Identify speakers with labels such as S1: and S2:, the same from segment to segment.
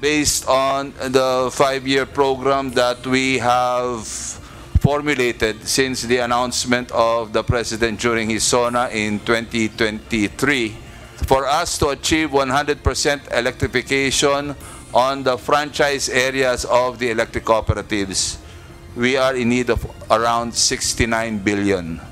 S1: Based on the 5-year program that we have formulated since the announcement of the President during his SONA in 2023, for us to achieve 100% electrification on the franchise areas of the electric cooperatives, we are in need of around 69 billion.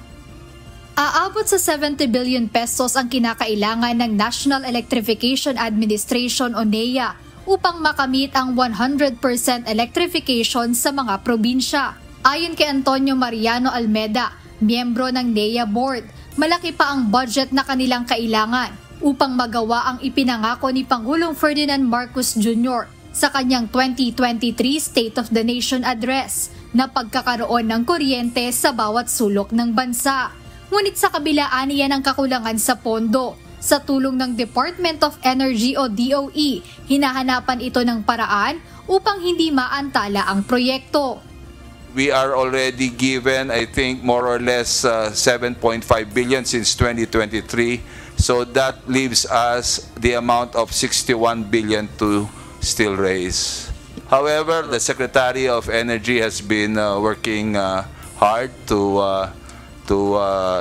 S2: Aabot sa 70 billion pesos ang kinakailangan ng National Electrification Administration o NEA upang makamit ang 100% electrification sa mga probinsya. Ayon kay Antonio Mariano Almeda, miyembro ng NEA Board, malaki pa ang budget na kanilang kailangan upang magawa ang ipinangako ni Pangulong Ferdinand Marcos Jr. sa kanyang 2023 State of the Nation Address na pagkakaroon ng kuryente sa bawat sulok ng bansa. Ngunit sa kabilaan niya ng kakulangan sa pondo, sa tulong ng Department of Energy o DOE, hinahanapan ito ng paraan upang hindi maantala ang proyekto.
S1: We are already given, I think, more or less 7.5 billion since 2023. So that leaves us the amount of 61 billion to still raise. However, the Secretary of Energy has been working hard to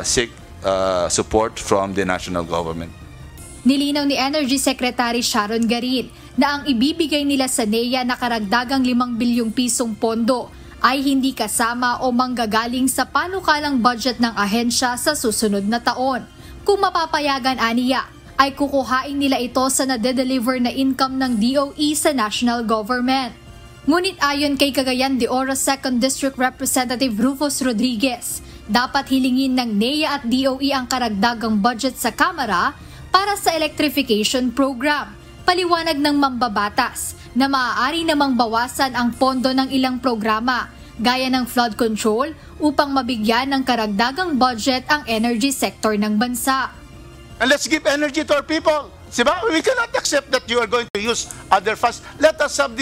S1: seek support from the national government.
S2: Nilinaw ni Energy Secretary Sharon Garin na ang ibibigay nila sa NEA na karagdagang 5 bilyong pisong pondo ay hindi kasama o manggagaling sa panukalang budget ng ahensya sa susunod na taon. Kung mapapayagan aniya, ay kukuhain nila ito sa nade-deliver na income ng DOE sa national government. Ngunit ayon kay Cagayan de Oro 2nd District Representative Rufus Rodriguez, dapat hilingin ng NEA at DOE ang karagdagang budget sa Kamara para sa electrification program. Paliwanag ng mambabatas na maaari namang bawasan ang pondo ng ilang programa gaya ng flood control upang mabigyan ng karagdagang budget ang energy sector ng bansa.
S3: And let's give energy to our people. Diba? We cannot accept that you are going to use other funds. Let us have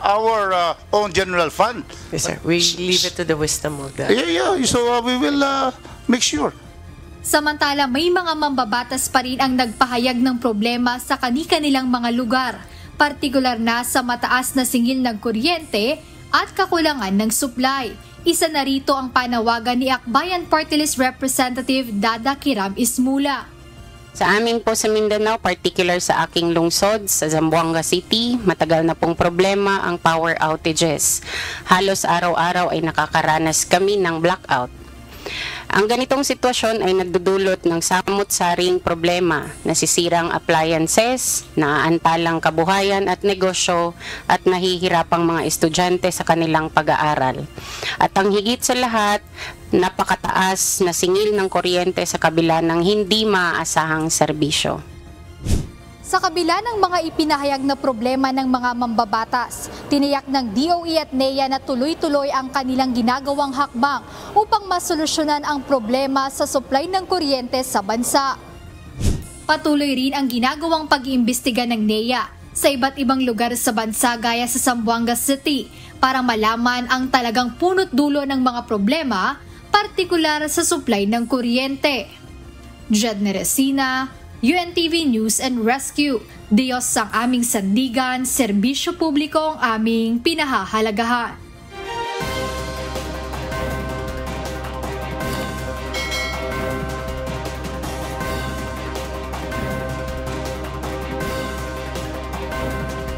S3: our own general fund.
S4: Yes, sir. We leave it to the wisdom of that.
S3: Yeah. So we will make sure.
S2: Samantala, may mga mambabatas pa rin ang nagpahayag ng problema sa kani-kanilang mga lugar, partikular na sa mataas na singil ng kuryente at kakulangan ng supply. Isa na rito ang panawagan ni Akbayan Party List Representative Dada Kiram Ismula.
S5: Sa amin po sa Mindanao, particular sa aking lungsod, sa Zamboanga City, matagal na pong problema ang power outages. Halos araw-araw ay nakakaranas kami ng blackout. Ang ganitong sitwasyon ay nagdudulot ng samut-saring problema, nasisirang appliances, naaantalang kabuhayan at negosyo at nahihirapang mga estudyante sa kanilang pag-aaral. At ang higit sa lahat, napakataas na singil ng kuryente sa kabila ng hindi maaasahang serbisyo.
S2: Sa kabila ng mga ipinahayag na problema ng mga mambabatas, tiniyak ng DOE at NEA na tuloy-tuloy ang kanilang ginagawang hakbang upang masolusyonan ang problema sa supply ng kuryente sa bansa. Patuloy rin ang ginagawang pag-iimbestiga ng NEA sa iba't ibang lugar sa bansa gaya sa Zamboanga City para malaman ang talagang punot dulo ng mga problema, partikular sa supply ng kuryente. Jedne Resina, UNTV News and Rescue. Diyos ang aming sandigan, serbisyo publiko ang aming pinahahalagahan.